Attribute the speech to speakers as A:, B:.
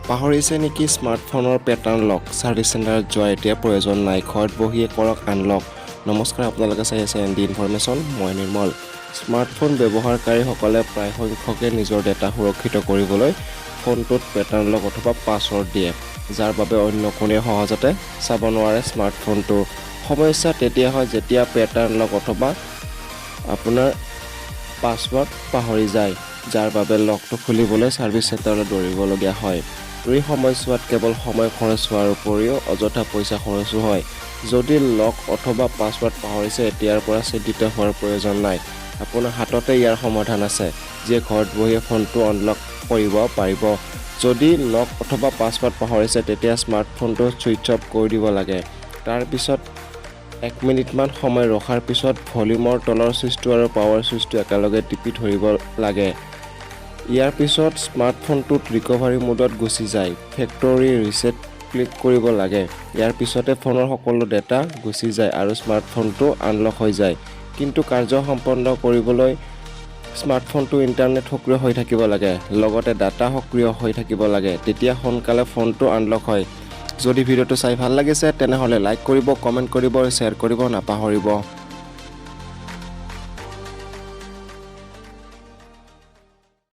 A: পাহৰিছে নেকি স্মাৰ্টফোনৰ পেটাৰ্ণ লক? ছাৰ্ভিচ চেণ্টাৰত যোৱা এতিয়া প্ৰয়োজন নাই, ঘৰত বহিয়ে কৰক আনলক। নমস্কাৰ, আপোনালোকে চাই আছে এন ডি ইনফৰমেশ্যন, মই নিৰ্মল। স্মাৰ্টফোন ব্যৱহাৰকাৰীসকলে প্ৰায় সংখ্যকে নিজৰ ডেটা সুৰক্ষিত কৰিবলৈ ফোনটোত পেটাৰ্ণ লক অথবা পাছৱৰ্ড দিয়ে, যাৰ বাবে অন্য কোনেও সহজতে চাব নোৱাৰে স্মাৰ্টফোনটো। সমস্যা তেতিয়া হয় যেতিয়া পেটাৰ্ণ লক অথবা আপোনাৰ পাছৱৰ্ড পাহৰি যায়, যাৰ বাবে লকটো খুলিবলৈ ছাৰ্ভিচ চেণ্টাৰলৈ দৌৰিবলগীয়া হয়। এই সময়ছোৱাত কেৱল সময় খৰচ হোৱাৰ উপৰিও অযথা পইচা খৰচো হয়। যদি লক অথবা পাছৱৰ্ড পাহৰিছে, এতিয়াৰ পৰা চিন্তিত হোৱাৰ প্ৰয়োজন নাই। আপোনাৰ হাততে ইয়াৰ সমাধান আছে, যিয়ে ঘৰত বহিয়ে ফোনটো আনলক কৰিব পাৰিব। যদি লক অথবা পাছৱৰ্ড পাহৰিছে, তেতিয়া স্মাৰ্টফোনটো ছুইচ অফ কৰি দিব লাগে। তাৰপিছত 1 মিনিটমান সময় ৰখাৰ পিছত ভলিউমৰ তলৰ ছুইচটো আৰু পাৱাৰ ছুইচটো একেলগে টিপি ধৰিব লাগে। ইয়াৰ পিছত স্মাৰ্টফোনটোত ৰিকভাৰী মোডত গুচি যায়। ফেক্টৰী ৰিছেট ক্লিক কৰিব লাগে। ইয়াৰ পিছতে ফোনৰ সকলো ডেটা গুচি যায় আৰু স্মাৰ্টফোনটো আনলক হৈ যায়। কিন্তু কাৰ্য সম্পন্ন কৰিবলৈ স্মাৰ্টফোনটো ইণ্টাৰনেট সক্ৰিয় হৈ থাকিব লাগে, লগতে ডাটা সক্ৰিয় হৈ থাকিব লাগে। তেতিয়া সোনকালে ফোনটো আনলক হয়। যদি ভিডিঅ'টো চাই ভাল লাগিছে, তেনেহ'লে লাইক কৰিব, কমেণ্ট কৰিব আৰু শ্বেয়াৰ কৰিব নাপাহৰিব।